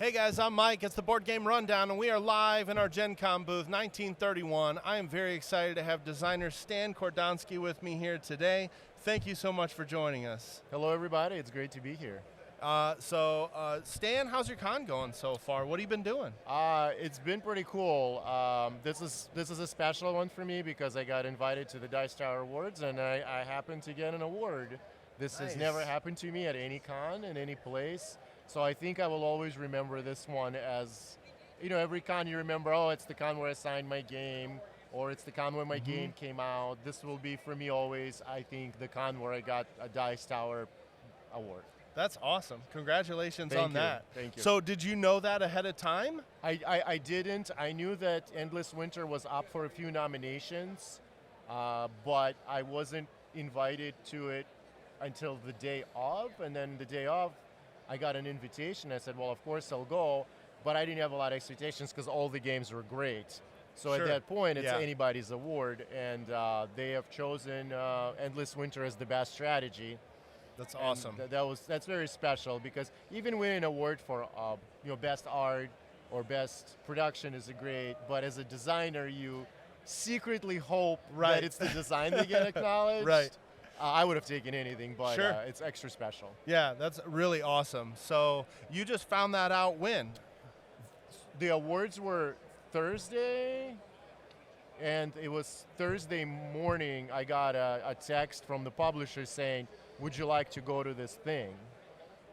Hey guys, I'm Mike. It's the Board Game Rundown, and we are live in our Gen Con booth, 1931. I am very excited to have designer Stan Kordonski with me here today. Thank you so much for joining us. Hello, everybody. It's great to be here. Stan, how's your con going so far? What have you been doing? It's been pretty cool. This is a special one for me because I got invited to the Dice Tower Awards, and I happened to get an award. This Nice. has never happened to me at any con in any place. So I think I will always remember this one as, every con you remember, oh, it's the con where I signed my game, or it's the con where my game came out. This will be, for me, always, I think, the con where I got a Dice Tower Award. That's awesome. Congratulations on that. Thank you. So did you know that ahead of time? I didn't. I knew that Endless Winter was up for a few nominations, but I wasn't invited to it until the day of, and then the day of, I got an invitation. I said, well, of course I'll go, but I didn't have a lot of expectations because all the games were great. So Sure. at that point, it's Yeah. anybody's award, and they have chosen Endless Winter as the best strategy. That's And awesome. That's very special because even winning an award for best art or best production is great, but as a designer, you secretly hope Right. that it's the design that get acknowledged. Right. I would have taken anything, but Sure. it's extra special. Yeah, that's really awesome. So you just found that out when? The awards were Thursday, and it was Thursday morning. I got a text from the publisher saying, would you like to go to this thing?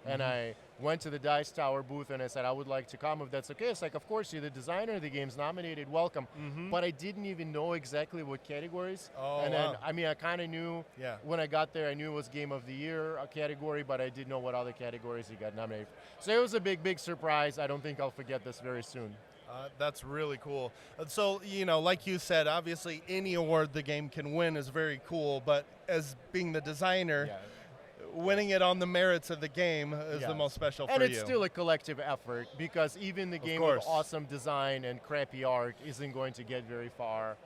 And I went to the Dice Tower booth and I said, I would like to come if that's okay. It's like, of course, you're the designer of the game's nominated, welcome. But I didn't even know exactly what categories. Oh, and then, wow. I kind of knew Yeah. when I got there, I knew it was Game of the Year a category, but I didn't know what other categories he got nominated for. So it was a big, big surprise. I don't think I'll forget this very soon. That's really cool. So, like you said, obviously any award the game can win is very cool, but as being the designer, Yeah. winning it on the merits of the game is the Yes. most special And for it's you. still a collective effort because even the game course. with awesome design and crappy art isn't going to get very far.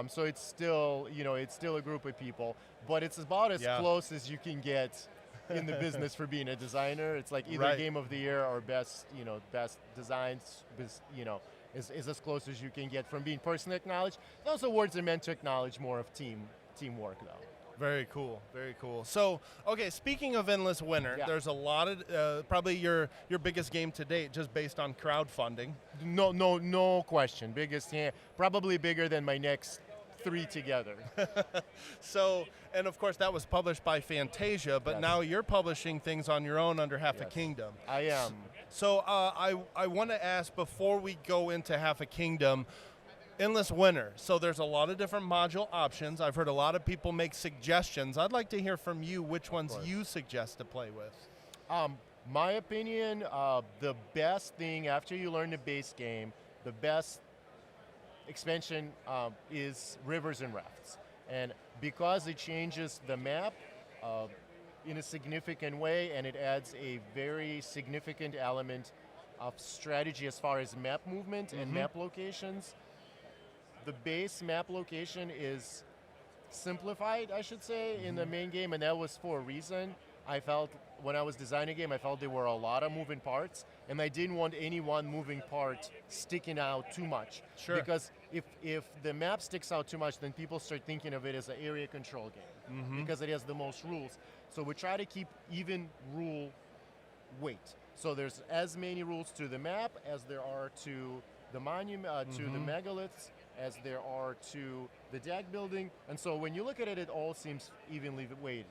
So it's still, it's still a group of people, but it's about as Yeah. close as you can get in the business for being a designer. It's like either Right. Game of the Year or best designs, is as close as you can get from being personally acknowledged. Those awards are meant to acknowledge more of teamwork, though. Very cool, very cool. So, okay, speaking of Endless Winter, Yeah. there's a lot of, probably your biggest game to date just based on crowdfunding. No question. Biggest, probably bigger than my next 3 together. So, and of course that was published by Fantasia, but Yes. now you're publishing things on your own under Half a Yes. Kingdom. I am. So I want to ask, before we go into Half a Kingdom, Endless Winter. So there's a lot of different module options. I've heard a lot of people make suggestions. I'd like to hear from you which ones course. you suggest to play with. My opinion, the best thing after you learn the base game, the best expansion is Rivers and Rafts. And because it changes the map in a significant way and it adds a very significant element of strategy as far as map movement and map locations, the base map location is simplified, I should say, in the main game, and that was for a reason. I felt when I was designing a game, I felt there were a lot of moving parts, and I didn't want any one moving part sticking out too much. Sure. Because if the map sticks out too much, then people start thinking of it as an area control game because it has the most rules. So we try to keep even rule weight. So there's as many rules to the map as there are to the monument, to the megaliths, as there are to the deck building. And so when you look at it, it all seems evenly weighted.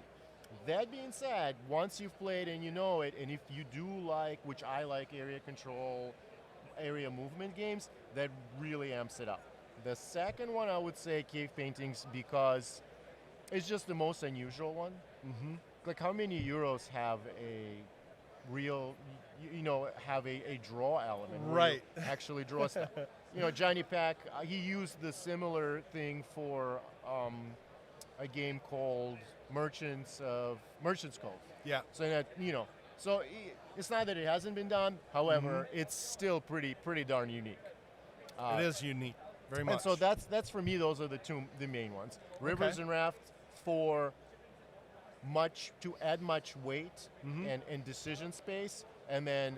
That being said, once you've played and you know it, and if you do like, which I like, area control, area movement games, that really amps it up. The second one, I would say cave paintings, because it's just the most unusual one. Like, how many Euros have a real, have a draw element? where Right. you actually draw stuff. Johnny Pack, he used the similar thing for a game called Merchants Cove. Yeah. So that so it's not that it hasn't been done. However, it's still pretty darn unique. It is unique, very much. And so that's for me. Those are the main ones. Rivers and Raft for to add much weight and decision space, and then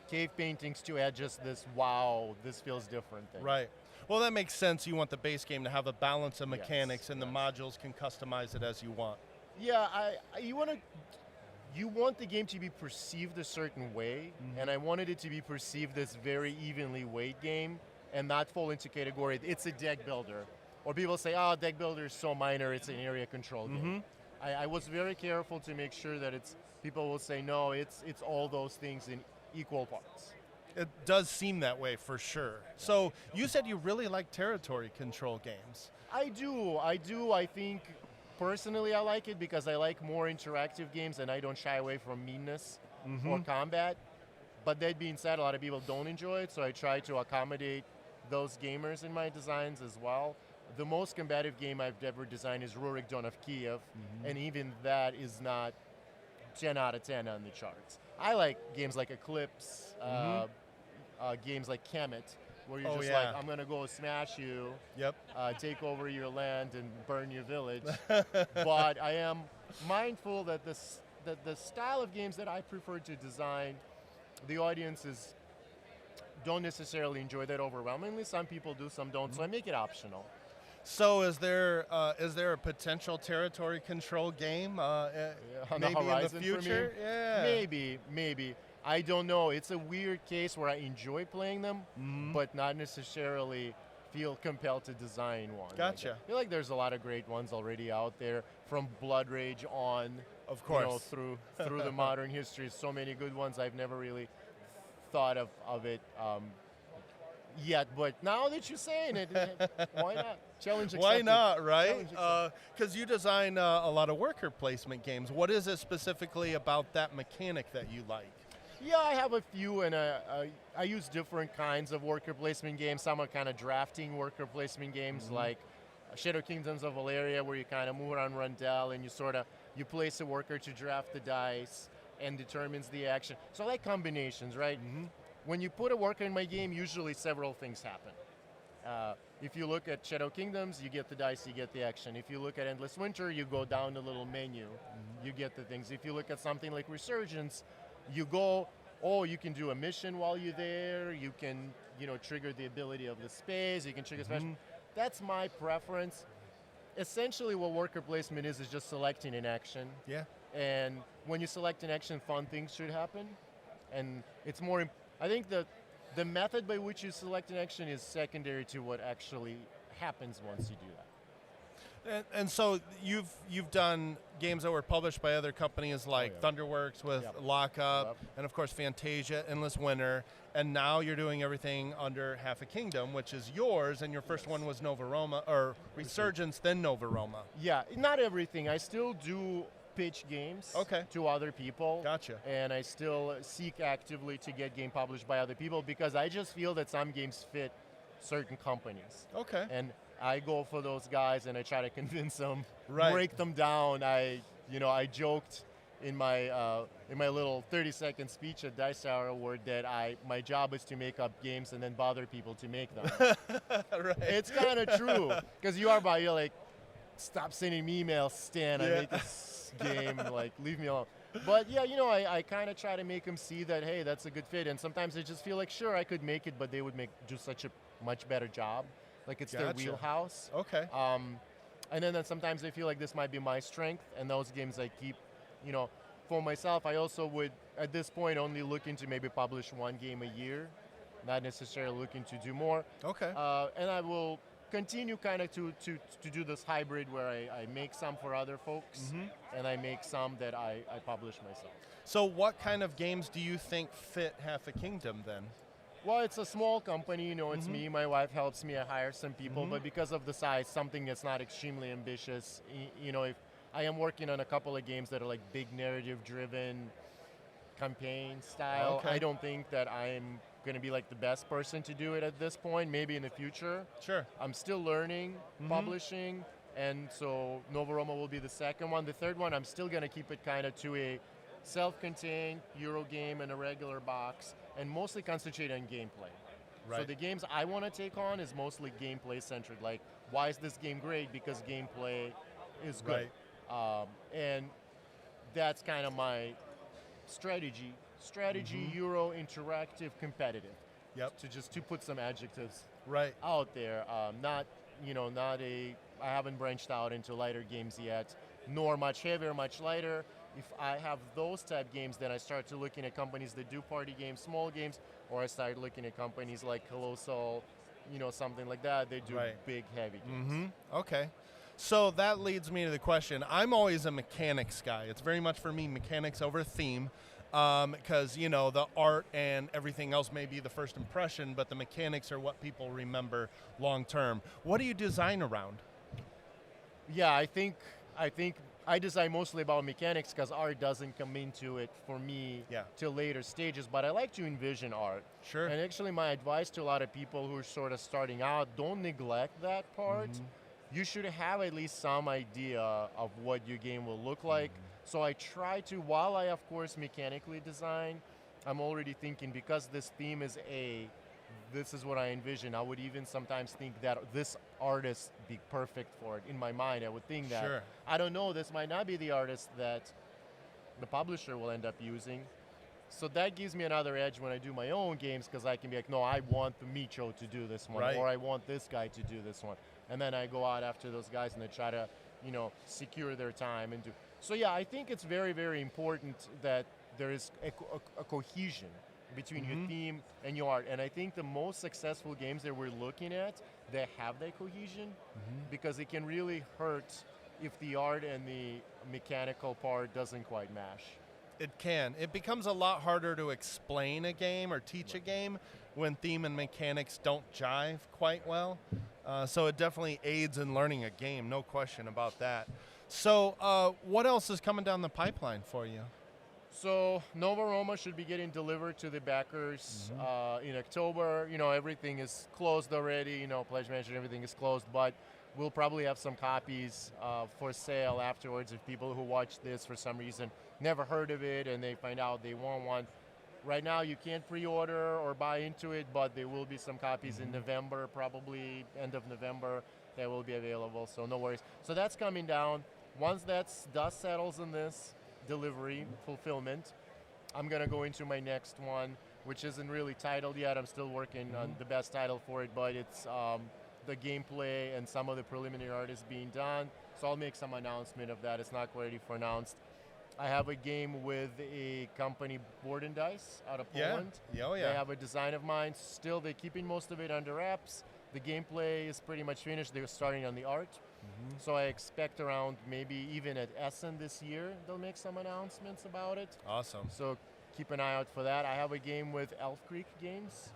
cave paintings to add just this, wow, this feels different thing. Right. Well, that makes sense. You want the base game to have a balance of mechanics, Yes, and the modules can customize it as you want. Yeah, you want the game to be perceived a certain way, and I wanted it to be perceived as very evenly weighed game and not fall into category, it's a deck builder. Or people say, oh, deck builder is so minor, it's an area control game. I was very careful to make sure that people will say, no, it's all those things in equal parts. It does seem that way for sure. So you said you really like territory control games. I do. I think personally I like it because I like more interactive games and I don't shy away from meanness or combat. But that being said, a lot of people don't enjoy it, so I try to accommodate those gamers in my designs as well. The most combative game I've ever designed is Rurik Dawn of Kiev, and even that is not 10 out of 10 on the charts. I like games like Eclipse, games like Kemet, where you're like, I'm going to go smash you, take over your land and burn your village. But I am mindful that the style of games that I prefer to design, the audiences don't necessarily enjoy that overwhelmingly. Some people do, some don't, so I make it optional. So is there a potential territory control game on maybe the horizon in the future? For me? Yeah. Maybe. I don't know. It's a weird case where I enjoy playing them, but not necessarily feel compelled to design one. Gotcha. I feel like there's a lot of great ones already out there, from Blood Rage on, of course, through the modern history. So many good ones. I've never really thought of it yet, but now that you're saying it, why not? Challenge accepted. Why not, right? Because you design a lot of worker placement games. What is it specifically about that mechanic that you like? Yeah, I have a few, and I use different kinds of worker placement games. Some are kind of drafting worker placement games, like Shadow Kingdoms of Valeria, where you kind of move around Rundell and you place a worker to draft the dice and determines the action. So I like combinations, right? When you put a worker in my game, usually several things happen. If you look at Shadow Kingdoms, you get the dice, you get the action. If you look at Endless Winter, you go down the little menu, you get the things. If you look at something like Resurgence, you go, you can do a mission while you're there, you can, trigger the ability of the space, you can trigger special. That's my preference. Essentially what worker placement is just selecting an action. Yeah. And when you select an action, fun things should happen. And it's more, I think the method by which you select an action is secondary to what actually happens once you do that. And so you've done games that were published by other companies like Thunderworks with Lockup, and of course Fantasia, Endless Winter, and now you're doing everything under Half a Kingdom, which is yours, and your first one was Nova Roma, or Resurgence, then Nova Roma. Yeah, not everything. I still do pitch games to other people. Gotcha. And I still seek actively to get game published by other people because I just feel that some games fit certain companies. Okay. And I go for those guys and I try to convince them, right. break them down. I joked in my little 30-second speech at Dice Tower Award that my job is to make up games and then bother people to make them. Right. It's kind of true because you're like, stop sending me emails, Stan. I made this game. Like, leave me alone. But yeah, I kind of try to make them see that, hey, that's a good fit. And sometimes they just feel like, sure, I could make it, but they would do such a much better job. Like it's their wheelhouse. Okay. And then sometimes they feel like this might be my strength, and those games I keep, for myself. I also would, at this point, only looking to maybe publish one game a year, not necessarily looking to do more. Okay. And I will continue kind of to do this hybrid where I make some for other folks, and I make some that I publish myself. So what kind of games do you think fit Half a Kingdom then? Well, it's a small company, it's me, my wife helps me, I hire some people, but because of the size, something that's not extremely ambitious, if I am working on a couple of games that are like big narrative-driven campaign style, I don't think that I'm going to be like the best person to do it at this point, maybe in the future. Sure. I'm still learning, publishing, and so Nova Roma will be the second one. The third one, I'm still going to keep it kind of to a self-contained Euro game and a regular box, and mostly concentrate on gameplay. Right. So the games I want to take on is mostly gameplay-centered. Like, why is this game great? Because gameplay is good. Right. And that's kind of my strategy strategy, Euro, interactive, competitive. Yep. To put some adjectives Right. out there. Not I haven't branched out into lighter games yet, nor much heavier, much lighter. If I have those type games, then I start to looking at companies that do party games, small games, or I start looking at companies like Colossal, something like that. They do big, heavy games. Okay. So that leads me to the question. I'm always a mechanics guy. It's very much for me mechanics over theme, because the art and everything else may be the first impression, but the mechanics are what people remember long term. What do you design around? Yeah, I think I design mostly about mechanics because art doesn't come into it for me till later stages, but I like to envision art. Sure. And actually my advice to a lot of people who are sort of starting out, don't neglect that part. You should have at least some idea of what your game will look like. So I try to, while I of course mechanically design, I'm already thinking, because this theme is this is what I envision. I would even sometimes think that this artist be perfect for it. In my mind, I would think that. Sure. I don't know, this might not be the artist that the publisher will end up using. So that gives me another edge when I do my own games, because I can be like, no, I want the Micho to do this one, or I want this guy to do this one. And then I go out after those guys and I try to, secure their time and do. So yeah, I think it's very, very important that there is a cohesion between your theme and your art. And I think the most successful games that we're looking at, they have that cohesion, because it can really hurt if the art and the mechanical part doesn't quite mash. It can. It becomes a lot harder to explain a game or teach a game when theme and mechanics don't jive quite well. So it definitely aids in learning a game, no question about that. So what else is coming down the pipeline for you? So Nova Roma should be getting delivered to the backers in October. Everything is closed already. Pledge management, everything is closed, but we'll probably have some copies for sale afterwards if people who watch this for some reason never heard of it and they find out they want one. Right now you can't pre-order or buy into it, but there will be some copies in November, probably end of November, that will be available, so no worries. So that's coming down. Once dust settles in this delivery, fulfillment, I'm gonna go into my next one, which isn't really titled yet. I'm still working on the best title for it, but it's the gameplay and some of the preliminary art is being done. So I'll make some announcement of that. It's not ready for announced. I have a game with a company, Board and Dice, out of Poland. Yeah. They have a design of mine. Still, they're keeping most of it under wraps. The gameplay is pretty much finished. They're starting on the art. So I expect around maybe even at Essen this year, they'll make some announcements about it. Awesome. So keep an eye out for that. I have a game with Elf Creek Games.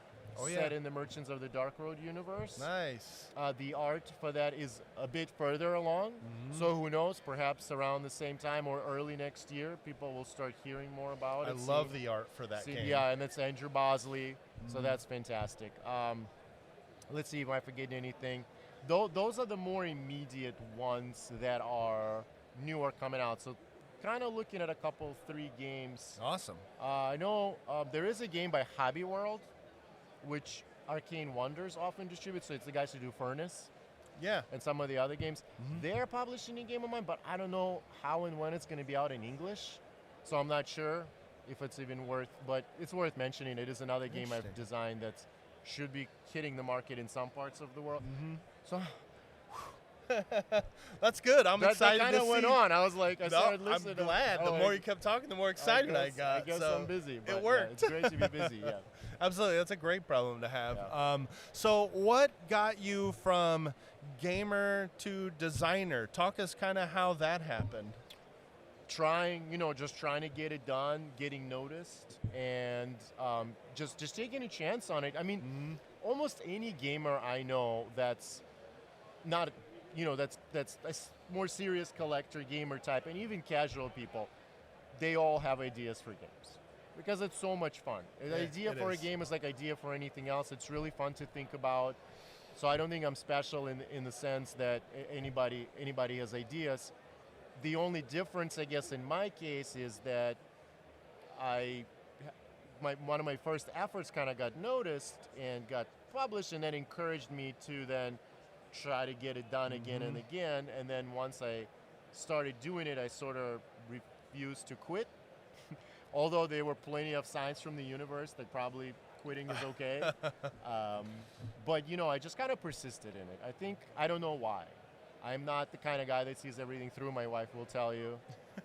Set in the Merchants of the Dark Road universe. Nice. The art for that is a bit further along. So who knows, perhaps around the same time or early next year, people will start hearing more about it. I love the art for that game. Yeah, and it's Andrew Bosley, so that's fantastic. Let's see if I forget anything. Those are the more immediate ones that are new or coming out. So kind of looking at a couple, 3 games. Awesome. I know there is a game by Hobby World, which Arcane Wonders often distributes, so it's the guys who do Furnace. Yeah. And some of the other games. They're publishing a game of mine, but I don't know how and when it's going to be out in English. So I'm not sure if it's even worth, but it's worth mentioning. It is another game I've designed that should be hitting the market in some parts of the world. So that's good. I'm excited. That kind of went on. I was like, I started listening. I'm glad. The more you kept talking, the more excited I got. I guess so I'm busy. But it worked. Yeah, it's great to be busy. Yeah. Absolutely. That's a great problem to have. Yeah. So what got you from gamer to designer? Talk us kind of how that happened. Just trying to get it done, getting noticed, and just taking a chance on it. I mean, almost any gamer I know that's not, that's a more serious collector gamer type, and even casual people, they all have ideas for games because it's so much fun. An idea for a game is like idea for anything else. It's really fun to think about. So I don't think I'm special in the sense that anybody has ideas. The only difference, I guess, in my case is that one of my first efforts kind of got noticed and got published, and that encouraged me to then try to get it done again and again. And then once I started doing it, I sort of refused to quit. Although there were plenty of signs from the universe that probably quitting is okay. But I just kind of persisted in it. I don't know why. I'm not the kind of guy that sees everything through. My wife will tell you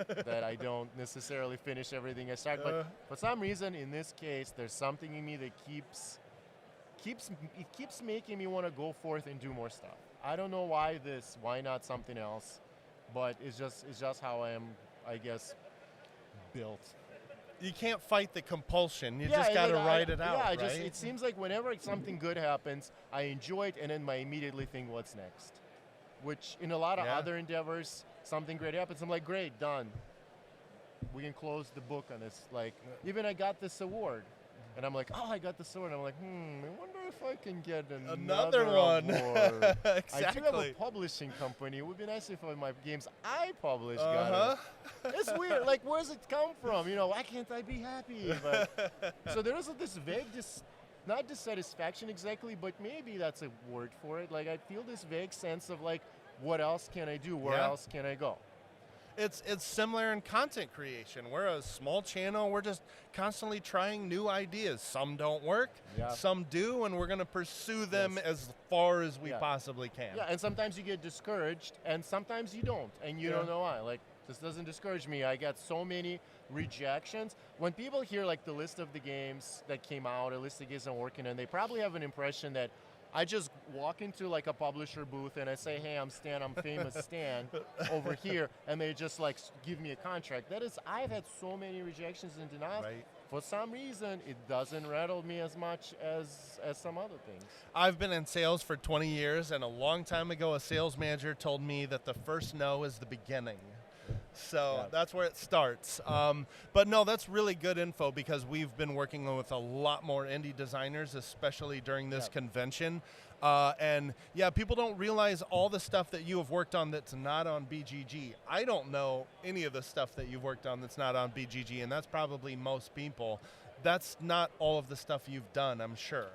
that I don't necessarily finish everything I start. But for some reason, in this case, there's something in me that keeps making me want to go forth and do more stuff. I don't know why why not something else, but it's just how I am, I guess, built. You can't fight the compulsion. You just got to ride it out, right? It seems like whenever something good happens, I enjoy it, and then I immediately think, what's next? Which in a lot of other endeavors, something great happens. I'm like, great, done. We can close the book on this. Like, even I got this award. And I'm like, oh, I got this award. And I'm like, I wonder if I can get another one. Award. Exactly. I do have a publishing company. It would be nice if my games I publish got it. It's weird. Like, where's it come from? Why can't I be happy? But, so there is this vague, not dissatisfaction exactly, but maybe that's a word for it. Like, I feel this vague sense of, like, what else can I do? Where else can I go? It's similar in content creation. We're a small channel. We're just constantly trying new ideas. Some don't work, some do, and we're going to pursue them as far as we possibly can. Yeah, and sometimes you get discouraged, and sometimes you don't, and you don't know why. Like, this doesn't discourage me. I got so many rejections. When people hear, like, the list of the games that came out, a list of games I'm working on, they probably have an impression that I just walk into, like, a publisher booth and I say, hey, I'm Stan, I'm famous Stan over here, and they just, like, give me a contract. I've had so many rejections and denials. Right. For some reason, it doesn't rattle me as much as some other things. I've been in sales for 20 years, and a long time ago, a sales manager told me that the first no is the beginning. So that's where it starts. But no, that's really good info because we've been working with a lot more indie designers, especially during this convention. And people don't realize all the stuff that you have worked on that's not on BGG. I don't know any of the stuff that you've worked on that's not on BGG, and that's probably most people. That's not all of the stuff you've done, I'm sure.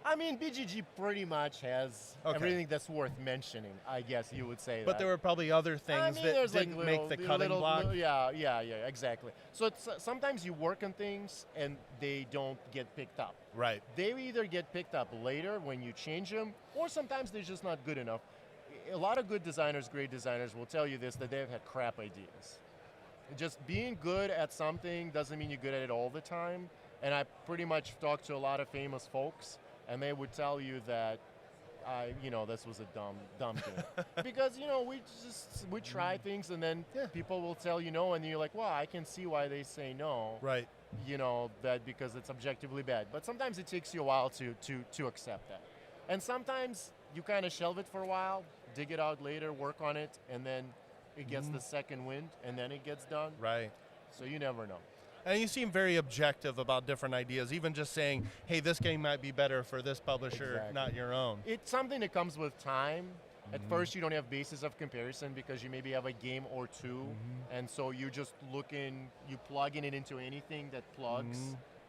I mean, BGG pretty much has everything that's worth mentioning, I guess you would say. But there were probably other things that didn't make the cutting block. Yeah, exactly. So sometimes you work on things and they don't get picked up. Right. They either get picked up later when you change them, or sometimes they're just not good enough. A lot of good designers, great designers, will tell you this, that they've had crap ideas. Just being good at something doesn't mean you're good at it all the time. And I pretty much talked to a lot of famous folks, and they would tell you that, this was a dumb game. Because, we try things, and then people will tell you no, and you're like, well, I can see why they say no. Right. That because it's objectively bad. But sometimes it takes you a while to accept that. And sometimes you kind of shelve it for a while, dig it out later, work on it, and then it gets the second wind, and then it gets done. Right. So you never know. And you seem very objective about different ideas, even just saying, hey, this game might be better for this publisher, not your own. It's something that comes with time. At first, you don't have basis of comparison because you maybe have a game or two, and so you just you plugging it into anything that plugs.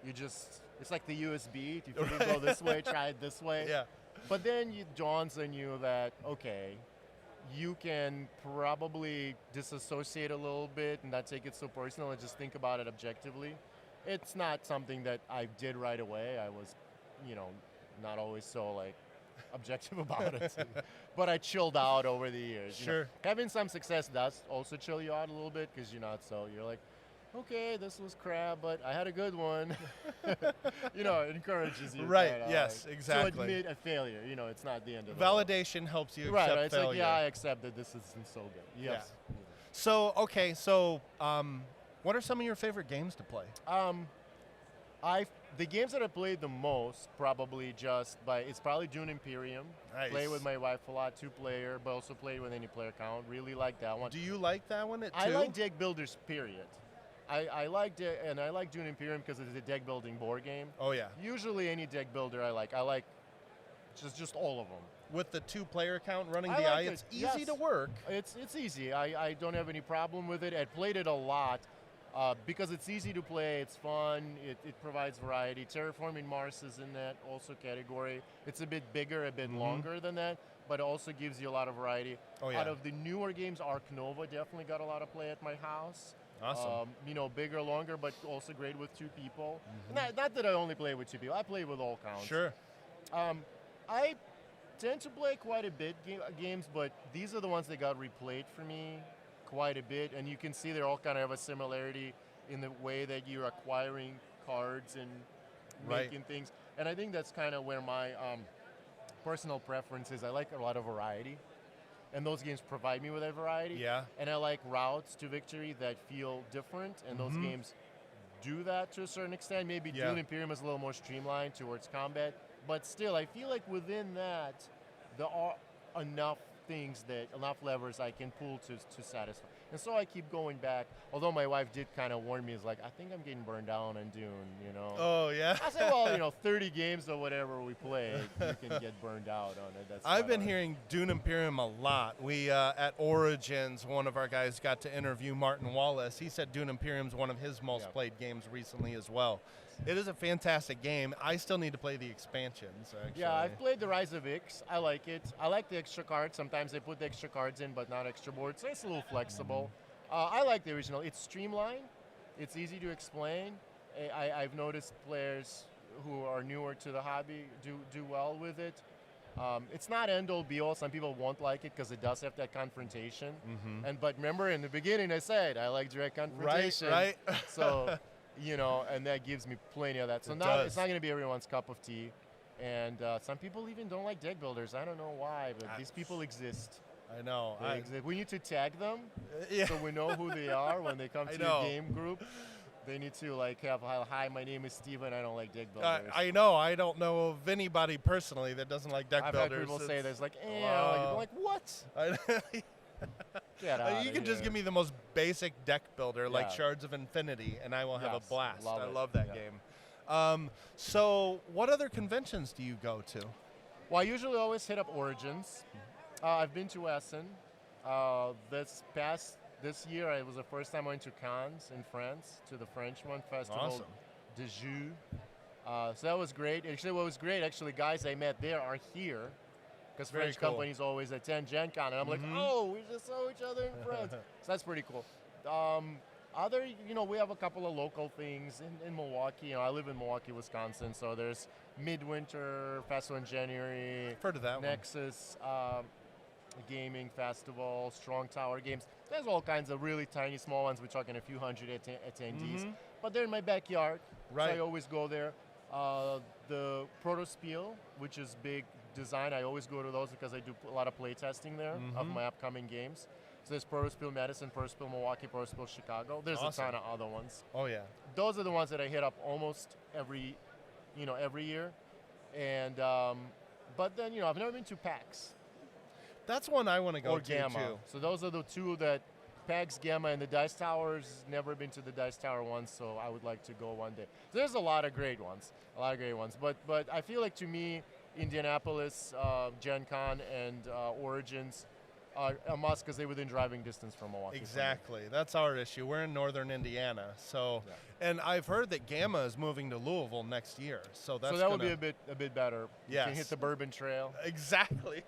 It's like the USB. If you didn't go this way, try it this way. Yeah. But then it dawns on you that, okay, you can probably disassociate a little bit and not take it so personal and just think about it objectively. It's not something that I did right away. I was, not always so objective about it. But I chilled out over the years. Sure. Having some success does also chill you out a little bit because you're like, okay, this was crap, but I had a good one. It encourages you. Right, yes, to exactly. admit a failure. It's not the end of the Validation helps you right, accept it's failure. like, yeah, I accept that this isn't so good. Yes. Yeah. So, what are some of your favorite games to play? The games that I played the most, it's probably Dune Imperium. Nice. Play with my wife a lot, 2-player, but also play with any player account. Really like that one. Do you like that one too? I like deck builders, period. I like Dune Imperium because it's a deck building board game. Oh yeah. Usually any deck builder I like. I like just all of them. With the 2-player count running I the like it's it. easy to work. It's easy. I don't have any problem with it. I played it a lot because it's easy to play. It's fun. It provides variety. Terraforming Mars is in that also category. It's a bit bigger, a bit longer than that, but it also gives you a lot of variety. Oh, yeah. Out of the newer games, Ark Nova definitely got a lot of play at my house. Awesome. Bigger, longer, but also great with 2 people. Not that I only play with 2 people. I play with all counts. Sure. I tend to play quite a bit games, but these are the ones that got replayed for me quite a bit, and you can see they all kind of have a similarity in the way that you're acquiring cards and making things. And I think that's kind of where my personal preference is. I like a lot of variety, and those games provide me with that variety. Yeah. And I like routes to victory that feel different, and those games do that to a certain extent. Maybe Dune Imperium is a little more streamlined towards combat, but still, I feel like within that, there are enough levers I can pull to satisfy. And so I keep going back, although my wife did kind of warn me, is like, I think I'm getting burned down on Dune, Oh, yeah? I said, well, 30 games or whatever we play, you can get burned out on it. I've been hearing Dune Imperium a lot. We, at Origins, one of our guys got to interview Martin Wallace. He said Dune Imperium's one of his most played games recently as well. It is a fantastic game. I still need to play the expansions, actually. Yeah, I've played the Rise of Ix. I like it. I like the extra cards. Sometimes they put the extra cards in, but not extra boards. So it's a little flexible. I like the original. It's streamlined. It's easy to explain. I've noticed players who are newer to the hobby do well with it. It's not end-all be-all. Some people won't like it because it does have that confrontation. But remember, in the beginning, I said I like direct confrontation. Right. So... and that gives me plenty of that. So now it's not going to be everyone's cup of tea. And some people even don't like deck builders. I don't know why, but these people exist. I know. We need to tag them so we know who they are when they come to the game group. They need to have, hi, my name is Steven, I don't like deck builders. I know. I don't know of anybody personally that doesn't like deck builders. I've had people say there's I'm like, what? You can just give me the most basic deck builder, like Shards of Infinity, and I will have a blast. I love that game. So what other conventions do you go to? Well, I usually always hit up Origins. I've been to Essen. This year, it was the first time I went to Cannes in France, to the French one, Festival de Jeux. So that was great. Actually, what was great, guys I met there are here, because French companies always attend Gen Con, and I'm like, oh, we just saw each other in France. So that's pretty cool. We have a couple of local things in Milwaukee. I live in Milwaukee, Wisconsin, so there's Midwinter Festival in January. Heard of that Nexus Gaming Festival, Strong Tower Games. There's all kinds of really tiny, small ones. We're talking a few hundred attendees. But they're in my backyard, so I always go there. The Protospiel, which is big design, I always go to those because I do a lot of play testing there of my upcoming games. So there's Protospiel Madison, Protospiel Milwaukee, Protospiel Chicago. There's a ton of other ones. Oh, yeah. Those are the ones that I hit up almost every year. And but then, I've never been to PAX. That's one I want to go or to, Gamma. too. So those are the two that, PAX, Gamma, and the Dice Towers. Never been to the Dice Tower once, so I would like to go one day. So there's a lot of great ones. But I feel like, to me, Indianapolis, Gen Con, and Origins are a must because they're within driving distance from Milwaukee. Exactly. That's our issue. We're in northern Indiana. So, and I've heard that Gamma is moving to Louisville next year. So that would be a bit better. You can hit the Bourbon Trail. Exactly.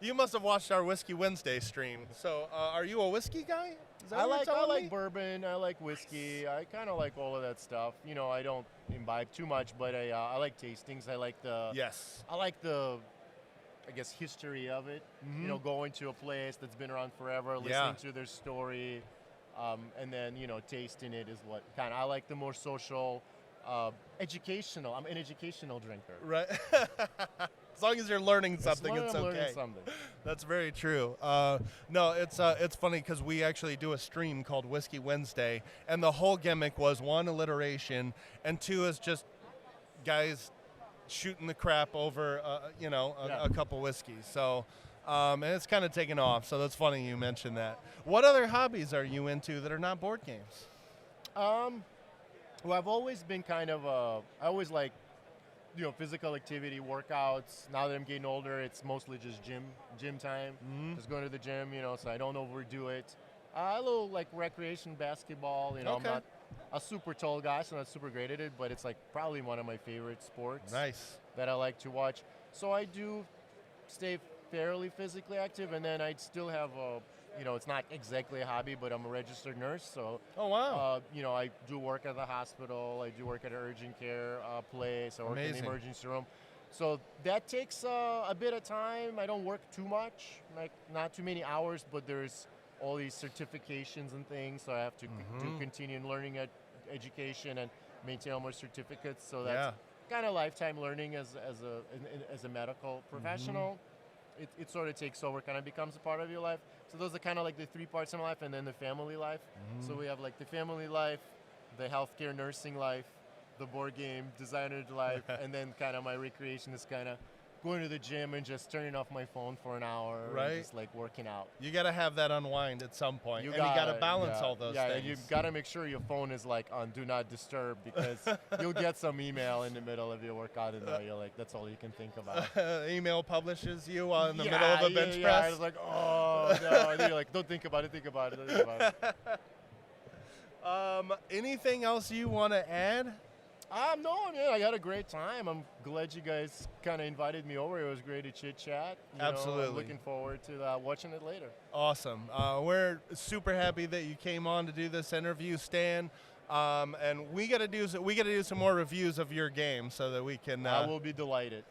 You must have watched our Whiskey Wednesday stream. So are you a whiskey guy? Is that I like bourbon. I like whiskey. I kind of like all of that stuff. I don't imbibe too much, but I like tastings. I like the I guess history of it. Going to a place that's been around forever, listening to their story, and then tasting it is what kind of I like. The more social, educational. I'm an educational drinker. Right. As long as you're learning something, it's okay. Learning something. That's very true. No, it's funny because we actually do a stream called Whiskey Wednesday, and the whole gimmick was, one, alliteration, and two is just guys shooting the crap over a couple whiskeys. So and it's kind of taken off, so that's funny you mentioned that. What other hobbies are you into that are not board games? Well, I've always been kind of I always like physical activity, workouts. Now that I'm getting older, it's mostly just gym time. Just going to the gym, so I don't overdo it. A little recreation basketball, I'm not a super tall guy, so I'm not super great at it, but it's probably one of my favorite sports. Nice. That I like to watch. So I do stay fairly physically active, and then I'd still have it's not exactly a hobby, but I'm a registered nurse. So, Oh, wow. I do work at the hospital. I do work at an urgent care place. I work in Amazing. the emergency room. So that takes a bit of time. I don't work too much, like not too many hours, but there's all these certifications and things. So I have to do continuing learning education and maintain all my certificates. So that's kind of lifetime learning as a medical professional. It sort of takes over, kind of becomes a part of your life. So those are kind of like the 3 parts of my life, and then the family life. So we have like the family life, the healthcare nursing life, the board game designer life, and then kind of my recreation is kind of going to the gym and just turning off my phone for an hour and just like working out. You got to have that unwind at some point, and you got to balance all those things. Yeah, you got to make sure your phone is like on do not disturb, because you'll get some email in the middle of your workout, and you're like, that's all you can think about. Email publishes you in the middle of a bench press. Yeah, I was like, oh no, and you're like, don't think about it, think about it, don't think about it. Anything else you want to add? No, man, I had a great time. I'm glad you guys kind of invited me over. It was great to chit chat. Absolutely. I'm looking forward to watching it later. Awesome. We're super happy that you came on to do this interview, Stan. And we got to do some more reviews of your game so that we can. I will be delighted.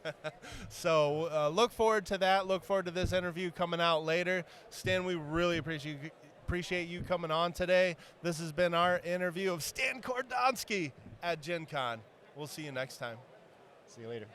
So look forward to that. Look forward to this interview coming out later. Stan, we really appreciate you coming on today. This has been our interview of Stan Kordonski at Gen Con. We'll see you next time. See you later.